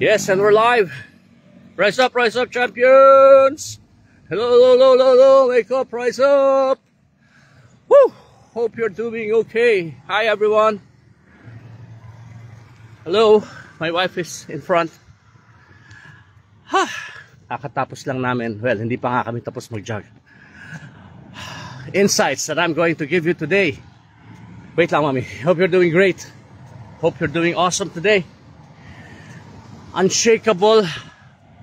Yes, and we're live. Rise up, champions! Hello, hello, hello, hello, hello. Wake up, rise up! Woo! Hope you're doing okay. Hi, everyone. Hello, my wife is in front. Kakatapos lang namin. Well, hindi pa nga kami tapos mag-jog. Insights that I'm going to give you today. Wait lang, mommy. Hope you're doing great. Hope you're doing awesome today. Unshakable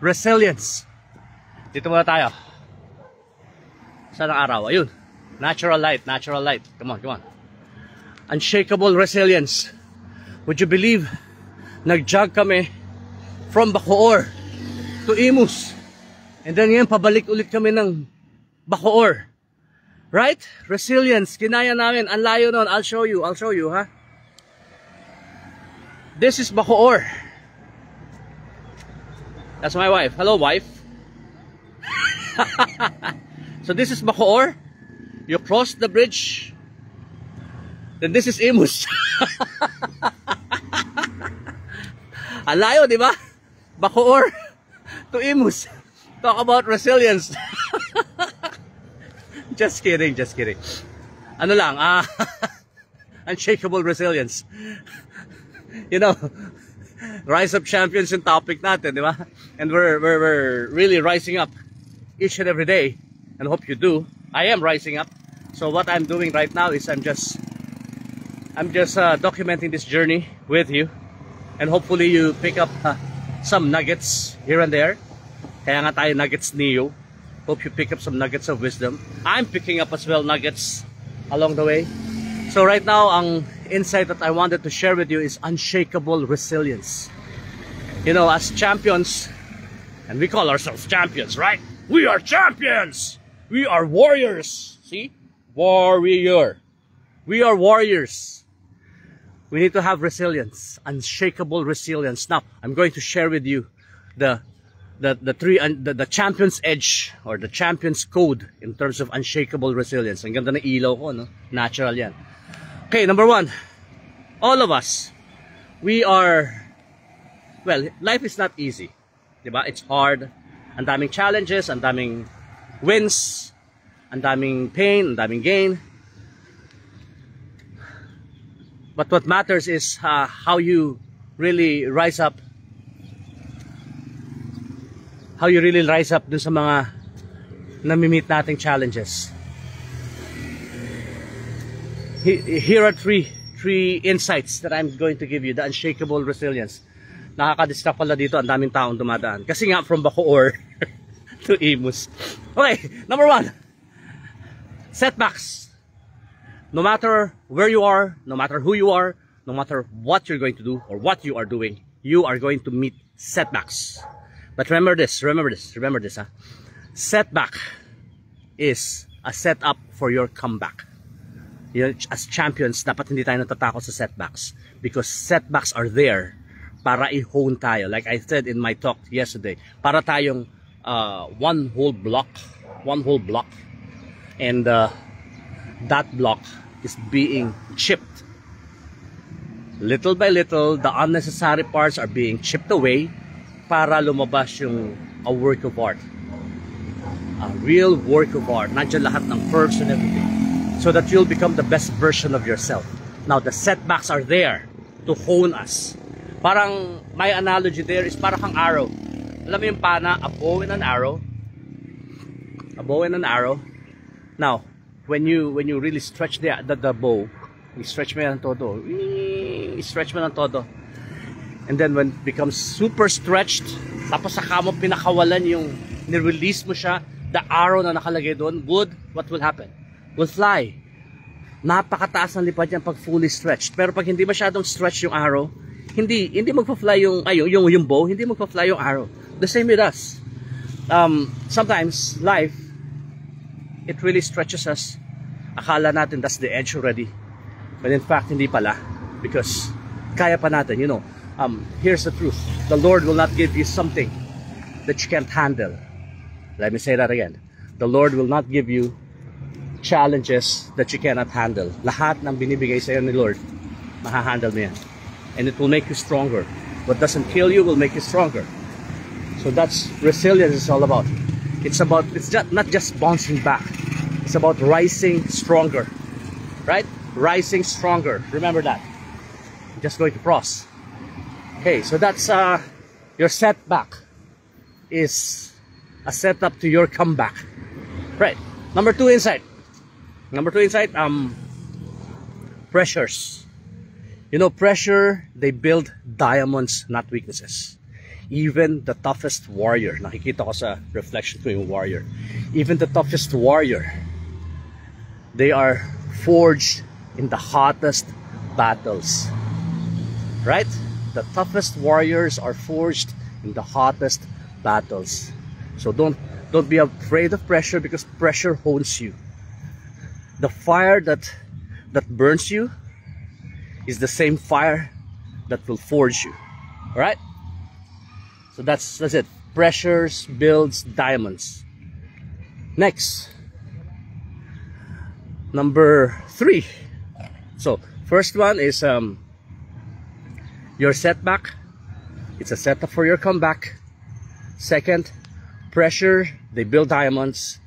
resilience. Dito muna tayo. Saan ang araw? Ayun. Natural light, natural light. Come on, come on. Unshakable resilience. Would you believe, nag-jog kami from Bacoor to Imus. And then ngayon, pabalik ulit kami ng Bacoor. Right? Resilience. Kinaya namin. Ang layo nun. I'll show you, ha? This is Bacoor. That's my wife. Hello, wife. So this is Bacoor. You cross the bridge. Then this is Imus. Ang layo, di ba? Bacoor to Imus. Talk about resilience. Just kidding, just kidding. Ano lang, unshakable resilience. You know, rise up champions yung topic natin, di ba? And we're really rising up each and every day, and hope you do. I am rising up. So what I'm doing right now is I'm just documenting this journey with you, and hopefully you pick up some nuggets here and there. Kaya nga tayo Nuggets Neo. Hope you pick up some nuggets of wisdom. I'm picking up as well nuggets along the way. So right now, ang insight that I wanted to share with you is unshakable resilience. You know, as champions, and we call ourselves champions, right? We are champions! We are warriors! See? Warrior. We are warriors. We need to have resilience, unshakable resilience. Now, I'm going to share with you the champion's edge or the champion's code in terms of unshakable resilience. Ang ganda ng ilaw ko, no? Natural yan. Okay, number one, all of us, we are, well, life is not easy. Diba? It's hard. Ang daming challenges, ang daming wins, ang daming pain, ang daming gain. But what matters is how you really rise up. How you really rise up dun sa mga nami-meet nating challenges. Here are three insights that I'm going to give you. The unshakable resilience. Nakaka-distract pala dito. Ang daming taong dumadaan. Kasi nga from Bacoor to Imus. Okay, number one. Setbacks. No matter where you are, no matter who you are, no matter what you're going to do or what you are doing, you are going to meet setbacks. But remember this. Ha? Setback is a setup for your comeback. You know, as champions, dapat hindi tayo natatakot sa setbacks because setbacks are there para i-hone tayo. Like I said in my talk yesterday, para tayong one whole block, and that block is being chipped. Little by little, the unnecessary parts are being chipped away para lumabas yung a work of art. A real work of art. Nandiyan lahat ng curves and everything. So that you'll become the best version of yourself. Now, the setbacks are there to hone us. Parang, my analogy there is parang kang arrow. Alam mo yung pana, a bow and an arrow. A bow and an arrow. Now, when you really stretch the bow, i-stretch mo yan ng todo. I-stretch mo ng todo. And then when it becomes super stretched, tapos saka mo pinakawalan yung ni-release mo siya, the arrow na nakalagay doon, what will happen? Will fly. Napakataas ng lipad yan pag fully stretched. Pero pag hindi masyadong stretch yung arrow, hindi magpa-fly yung bow, hindi magpa-fly yung arrow. The same with us. Sometimes life, it really stretches us. Akala natin that's the edge already. But in fact, hindi pala. Because kaya pa natin, you know. Here's the truth. The Lord will not give you something that you can't handle. Let me say that again. The Lord will not give you challenges that you cannot handle. Lahat ng binibigay sa'yo ni Lord, mahahandle mo yan. And it will make you stronger. What doesn't kill you will make you stronger. So that's resilience is all about. It's not just bouncing back. It's about rising stronger, right? Rising stronger. Remember that. I'm just going to cross. Okay, so that's your setback is a setup to your comeback. Right. Number two insight. Pressures. You know, pressure, they build diamonds, not weaknesses. Even the toughest warrior, nakikita ko sa reflection ko yung warrior. Even the toughest warrior, they are forged in the hottest battles. Right? The toughest warriors are forged in the hottest battles. So don't be afraid of pressure, because pressure hones you. The fire that burns you is the same fire that will forge you. All right? So that's it. Pressures builds diamonds. Next, number 3. So first one is your setback. It's a setup for your comeback. Second, pressure, they build diamonds.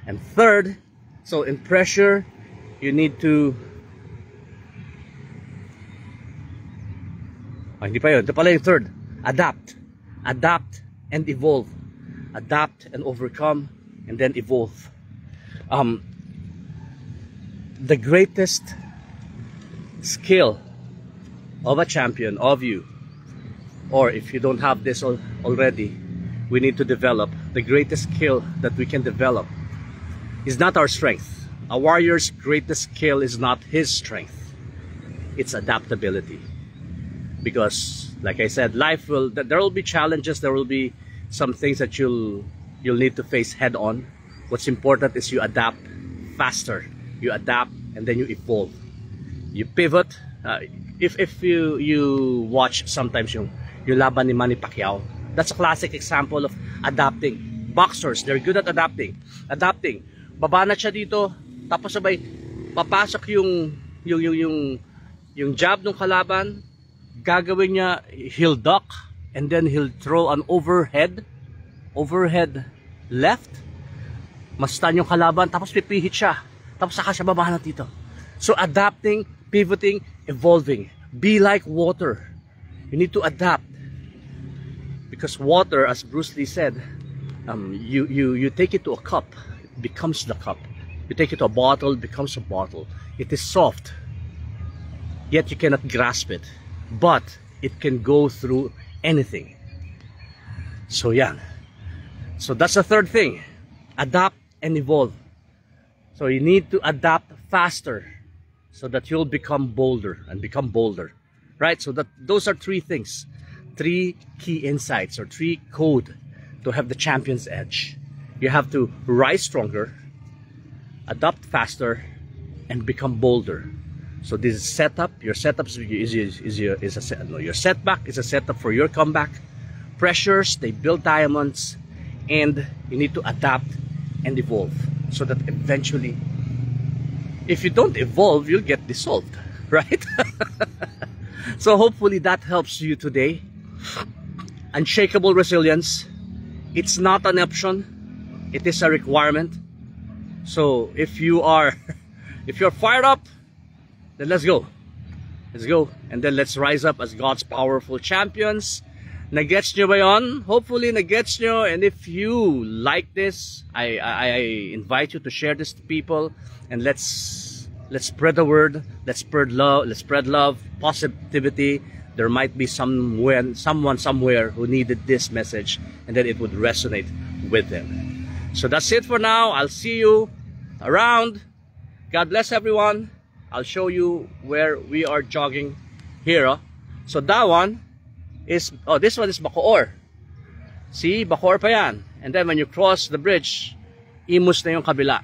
And third, so in pressure, you need to hindi pa yun. Ito pala yung third. Adapt. Adapt and evolve. Adapt and overcome, and then evolve. The greatest skill of a champion, of you, or if you don't have this already, we need to develop. The greatest skill that we can develop is not our strength. A warrior's greatest skill is not his strength. It's adaptability. Because, like I said, life there will be challenges, there will be some things that you'll need to face head on. What's important is you adapt faster. You adapt and then you evolve. You pivot. If you watch sometimes yung laban ni Manny Pacquiao, that's a classic example of adapting. Boxers, they're good at adapting. Baba na siya dito, tapos sabay papasok yung jab ng kalaban. Gagawin niya, he'll duck, and then he'll throw an overhead left. Mastan yung kalaban, tapos pipihit siya. Tapos saka siya baba na dito. So adapting, pivoting, evolving. Be like water. You need to adapt. Because water, as Bruce Lee said, you take it to a cup, it becomes the cup. You take it to a bottle, it becomes a bottle. It is soft, yet you cannot grasp it. But it can go through anything. So yeah. So that's the third thing. Adapt and evolve. So you need to adapt faster so that you'll become bolder and become bolder. Right? So those are 3 things. 3 key insights or 3 code to have the champion's edge. You have to rise stronger, adapt faster, and become bolder. So this setup, your setup your setback is a setup for your comeback. Pressures, they build diamonds, and you need to adapt and evolve so that eventually, if you don't evolve, you'll get dissolved, right? So hopefully that helps you today. Unshakable resilience, it's not an option, it is a requirement. So if you're fired up, then let's go. And then let's rise up as God's powerful champions. Nagets nyo ba yun? Hopefully nagets nyo. And if you like this, I invite you to share this to people, and let's spread the word. Let's spread love, positivity. There might be someone somewhere who needed this message, and then it would resonate with them. So that's it for now. I'll see you around. God bless everyone. I'll show you where we are jogging here. So that one is, this one is Bacoor. See, Bacoor pa yan. And then when you cross the bridge, Imus na yung kabila.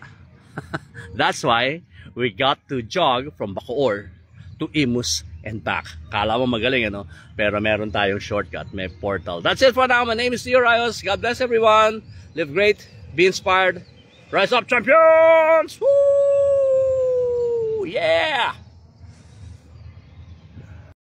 That's why we got to jog from Bacoor to Imus and back. Kala mo magaling, ano? Pero meron tayong shortcut, may portal. That's it for now. My name is Theo Rayos. God bless everyone. Live great. Be inspired. Rise up, champions! Woo! Yeah!